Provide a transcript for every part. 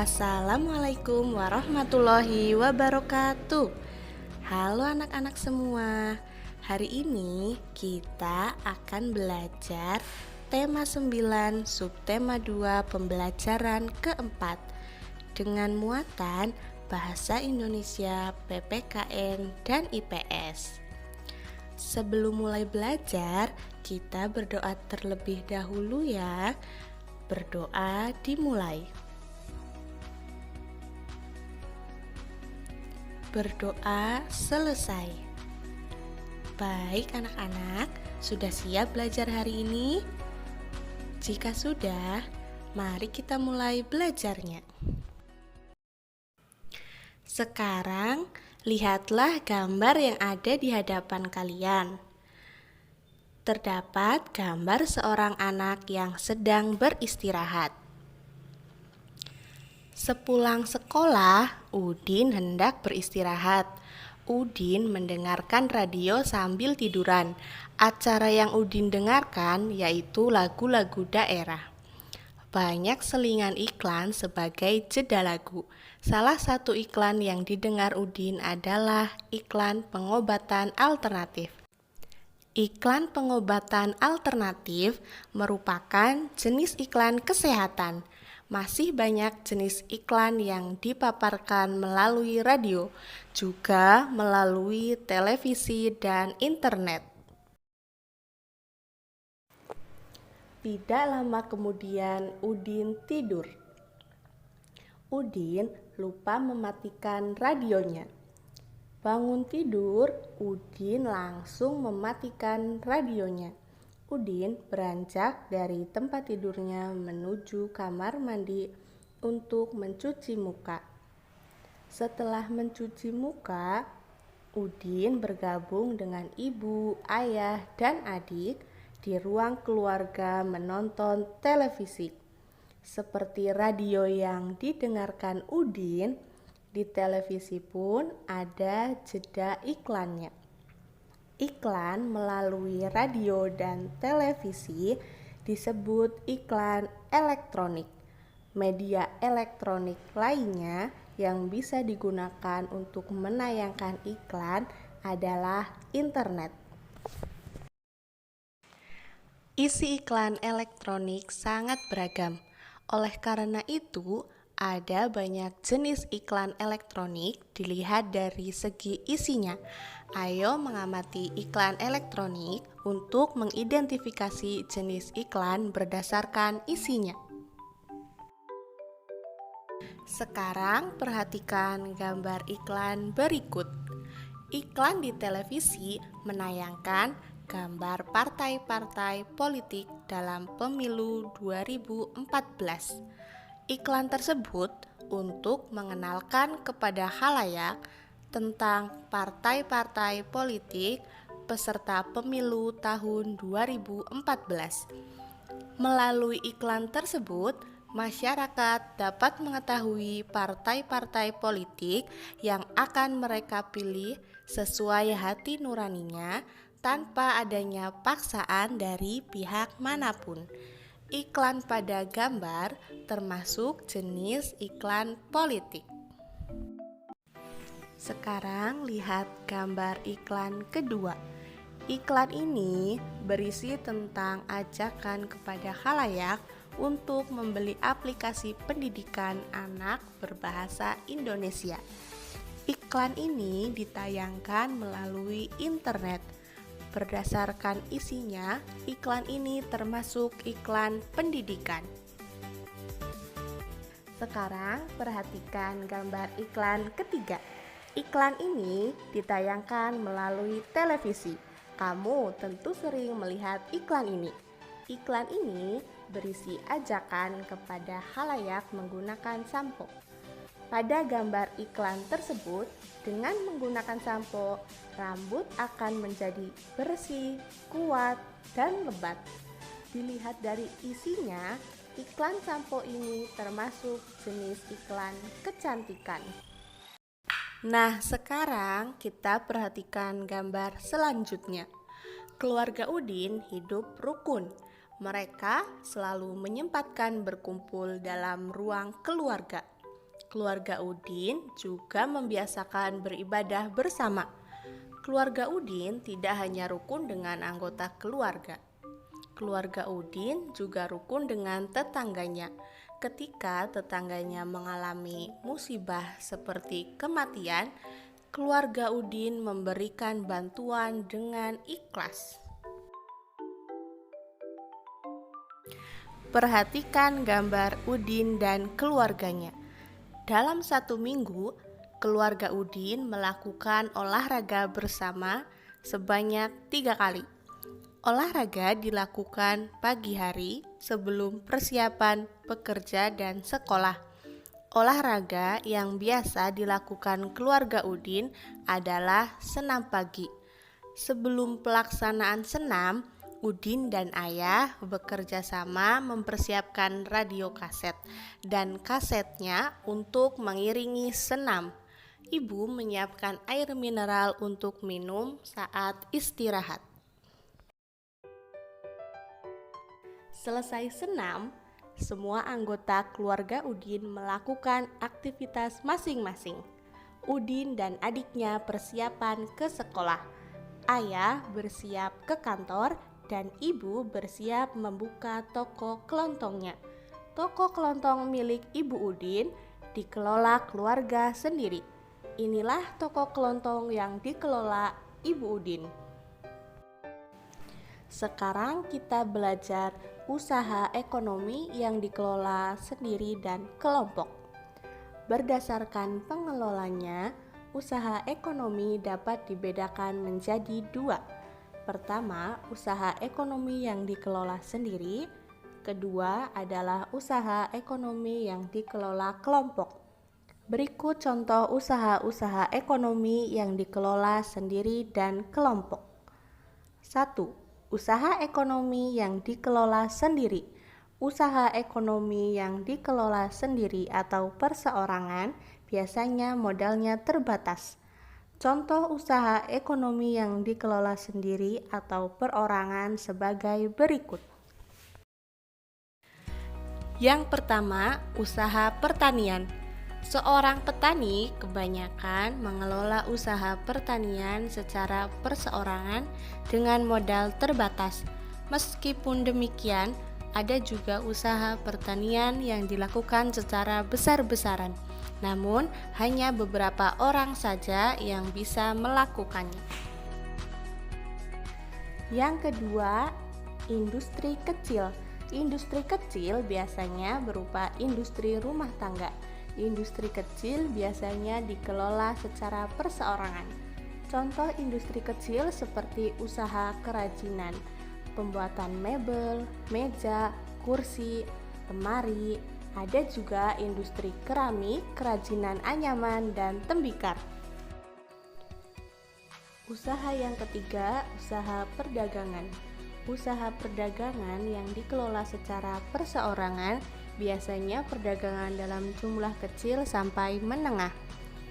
Assalamualaikum warahmatullahi wabarakatuh. Halo anak-anak semua. Hari ini kita akan belajar tema 9 subtema 2 pembelajaran keempat dengan muatan Bahasa Indonesia, PPKN, dan IPS. Sebelum mulai belajar, kita berdoa terlebih dahulu ya. Berdoa dimulai. Berdoa selesai. Baik anak-anak, sudah siap belajar hari ini? Jika sudah, mari kita mulai belajarnya. Sekarang, lihatlah gambar yang ada di hadapan kalian. Terdapat gambar seorang anak yang sedang beristirahat. Sepulang sekolah, Udin hendak beristirahat. Udin mendengarkan radio sambil tiduran. Acara yang Udin dengarkan yaitu lagu-lagu daerah. Banyak selingan iklan sebagai jeda lagu. Salah satu iklan yang didengar Udin adalah iklan pengobatan alternatif. Iklan pengobatan alternatif merupakan jenis iklan kesehatan. Masih banyak jenis iklan yang dipaparkan melalui radio, juga melalui televisi dan internet. Tidak lama kemudian Udin tidur. Udin lupa mematikan radionya. Bangun tidur, Udin langsung mematikan radionya. Udin beranjak dari tempat tidurnya menuju kamar mandi untuk mencuci muka. Setelah mencuci muka, Udin bergabung dengan ibu, ayah, dan adik di ruang keluarga menonton televisi. Seperti radio yang didengarkan Udin, di televisi pun ada jeda iklannya. Iklan melalui radio dan televisi disebut iklan elektronik. Media elektronik lainnya yang bisa digunakan untuk menayangkan iklan adalah internet. Isi iklan elektronik sangat beragam. Oleh karena itu, ada banyak jenis iklan elektronik dilihat dari segi isinya. Ayo mengamati iklan elektronik untuk mengidentifikasi jenis iklan berdasarkan isinya. Sekarang perhatikan gambar iklan berikut. Iklan di televisi menayangkan gambar partai-partai politik dalam pemilu 2014. Iklan tersebut untuk mengenalkan kepada khalayak tentang partai-partai politik peserta pemilu tahun 2014. Melalui iklan tersebut, masyarakat dapat mengetahui partai-partai politik yang akan mereka pilih sesuai hati nuraninya tanpa adanya paksaan dari pihak manapun. Iklan pada gambar termasuk jenis iklan politik. Sekarang lihat gambar iklan kedua. Iklan ini berisi tentang ajakan kepada khalayak untuk membeli aplikasi pendidikan anak berbahasa Indonesia. Iklan ini ditayangkan melalui internet. Berdasarkan isinya, iklan ini termasuk iklan pendidikan. Sekarang perhatikan gambar iklan ketiga. Iklan ini ditayangkan melalui televisi. Kamu tentu sering melihat iklan ini. Iklan ini berisi ajakan kepada khalayak menggunakan sampo. Pada gambar iklan tersebut, dengan menggunakan sampo, rambut akan menjadi bersih, kuat, dan lebat. Dilihat dari isinya, iklan sampo ini termasuk jenis iklan kecantikan. Nah, sekarang kita perhatikan gambar selanjutnya. Keluarga Udin hidup rukun. Mereka selalu menyempatkan berkumpul dalam ruang keluarga. Keluarga Udin juga membiasakan beribadah bersama. Keluarga Udin tidak hanya rukun dengan anggota keluarga. Keluarga Udin juga rukun dengan tetangganya. Ketika tetangganya mengalami musibah seperti kematian, keluarga Udin memberikan bantuan dengan ikhlas. Perhatikan gambar Udin dan keluarganya. Dalam 1 minggu, keluarga Udin melakukan olahraga bersama sebanyak 3 kali. Olahraga dilakukan pagi hari sebelum persiapan bekerja dan sekolah. Olahraga yang biasa dilakukan keluarga Udin adalah senam pagi. Sebelum pelaksanaan senam, Udin dan ayah bekerja sama mempersiapkan radio kaset dan kasetnya untuk mengiringi senam. Ibu menyiapkan air mineral untuk minum saat istirahat. Selesai senam, semua anggota keluarga Udin melakukan aktivitas masing-masing. Udin dan adiknya persiapan ke sekolah. Ayah bersiap ke kantor dan ibu bersiap membuka toko kelontongnya. Toko kelontong milik Ibu Udin dikelola keluarga sendiri. Inilah toko kelontong yang dikelola Ibu Udin. Sekarang kita belajar usaha ekonomi yang dikelola sendiri dan kelompok. Berdasarkan pengelolanya, usaha ekonomi dapat dibedakan menjadi 2. Pertama, usaha ekonomi yang dikelola sendiri. Kedua adalah usaha ekonomi yang dikelola kelompok. Berikut contoh usaha-usaha ekonomi yang dikelola sendiri dan kelompok. 1. Usaha ekonomi yang dikelola sendiri. Usaha ekonomi yang dikelola sendiri atau perseorangan biasanya modalnya terbatas. Contoh usaha ekonomi yang dikelola sendiri atau perorangan sebagai berikut. Yang pertama, usaha pertanian. Seorang petani kebanyakan mengelola usaha pertanian secara perseorangan dengan modal terbatas. Meskipun demikian, ada juga usaha pertanian yang dilakukan secara besar-besaran. Namun, hanya beberapa orang saja yang bisa melakukannya. Yang kedua, industri kecil. Industri kecil biasanya berupa industri rumah tangga. Industri kecil biasanya dikelola secara perseorangan. Contoh industri kecil seperti usaha kerajinan, pembuatan mebel, meja, kursi, lemari. Ada juga industri keramik, kerajinan anyaman, dan tembikar. Usaha yang ketiga, usaha perdagangan. Usaha perdagangan yang dikelola secara perseorangan biasanya perdagangan dalam jumlah kecil sampai menengah.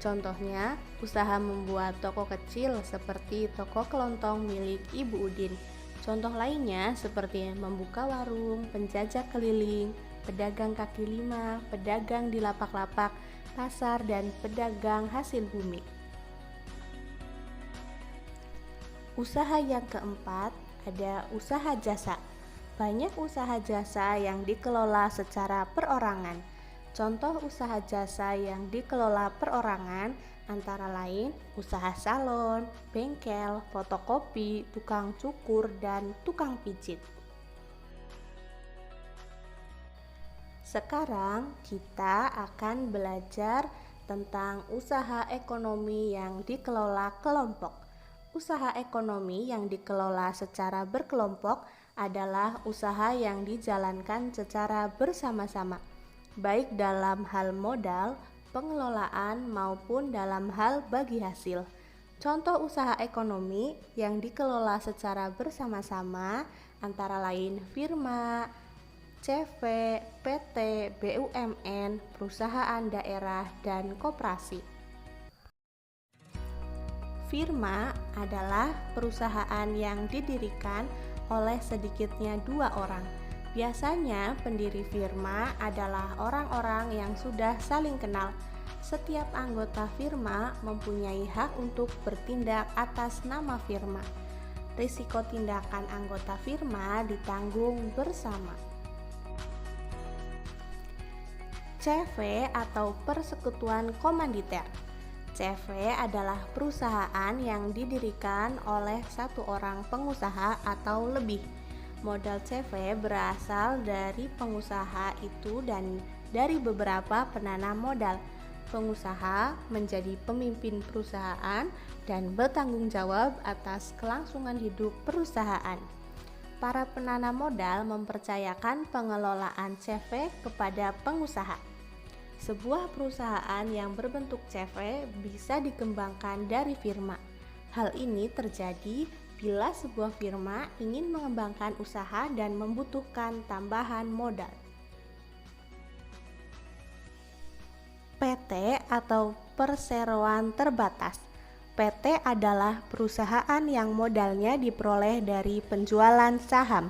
Contohnya, usaha membuat toko kecil seperti toko kelontong milik Ibu Udin. Contoh lainnya seperti membuka warung, penjajah keliling, pedagang kaki lima, pedagang di lapak-lapak, pasar, dan pedagang hasil bumi. Usaha yang keempat ada usaha jasa. Banyak usaha jasa yang dikelola secara perorangan. Contoh usaha jasa yang dikelola perorangan antara lain usaha salon, bengkel, fotokopi, tukang cukur, dan tukang pijit. Sekarang kita akan belajar tentang usaha ekonomi yang dikelola kelompok. Usaha ekonomi yang dikelola secara berkelompok adalah usaha yang dijalankan secara bersama-sama, baik dalam hal modal, pengelolaan, maupun dalam hal bagi hasil. Contoh usaha ekonomi yang dikelola secara bersama-sama antara lain firma, CV, PT, BUMN, perusahaan daerah, dan koperasi. Firma adalah perusahaan yang didirikan oleh sedikitnya 2 orang. Biasanya pendiri firma adalah orang-orang yang sudah saling kenal. Setiap anggota firma mempunyai hak untuk bertindak atas nama firma. Risiko tindakan anggota firma ditanggung bersama. CV atau Persekutuan Komanditer. CV adalah perusahaan yang didirikan oleh satu orang pengusaha atau lebih. Modal CV berasal dari pengusaha itu dan dari beberapa penanam modal. Pengusaha menjadi pemimpin perusahaan dan bertanggung jawab atas kelangsungan hidup perusahaan. Para penanam modal mempercayakan pengelolaan CV kepada pengusaha. Sebuah perusahaan yang berbentuk CV bisa dikembangkan dari firma. Hal ini terjadi bila sebuah firma ingin mengembangkan usaha dan membutuhkan tambahan modal. PT atau perseroan terbatas. PT adalah perusahaan yang modalnya diperoleh dari penjualan saham.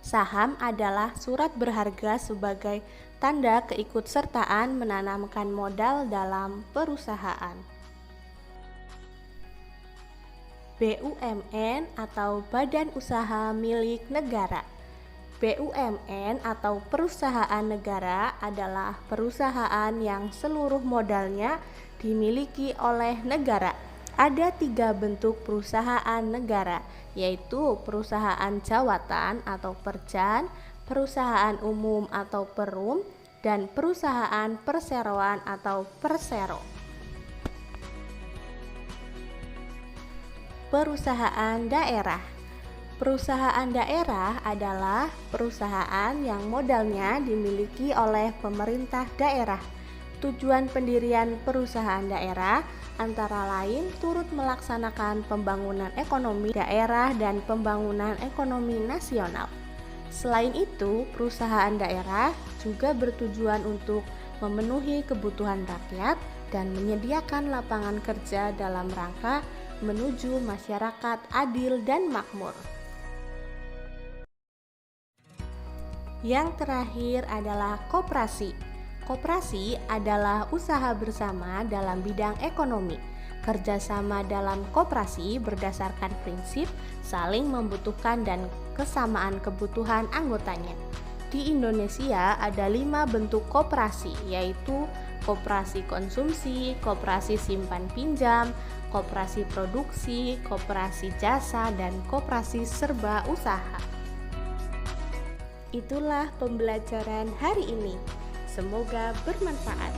Saham adalah surat berharga sebagai tanda keikutsertaan menanamkan modal dalam perusahaan. BUMN atau Badan Usaha Milik Negara. BUMN atau perusahaan negara adalah perusahaan yang seluruh modalnya dimiliki oleh negara. Ada 3 bentuk perusahaan negara, yaitu perusahaan jawatan atau perjan, perusahaan umum atau perum, dan perusahaan perseroan atau persero. Perusahaan daerah. Perusahaan daerah adalah perusahaan yang modalnya dimiliki oleh pemerintah daerah. Tujuan pendirian perusahaan daerah antara lain turut melaksanakan pembangunan ekonomi daerah dan pembangunan ekonomi nasional. Selain itu, perusahaan daerah juga bertujuan untuk memenuhi kebutuhan rakyat dan menyediakan lapangan kerja dalam rangka menuju masyarakat adil dan makmur. Yang terakhir adalah koperasi. Koperasi adalah usaha bersama dalam bidang ekonomi. Kerjasama dalam koperasi berdasarkan prinsip saling membutuhkan dan kesamaan kebutuhan anggotanya. Di Indonesia ada 5 bentuk koperasi, yaitu koperasi konsumsi, koperasi simpan pinjam, koperasi produksi, koperasi jasa, dan koperasi serba usaha. Itulah pembelajaran hari ini. Semoga bermanfaat.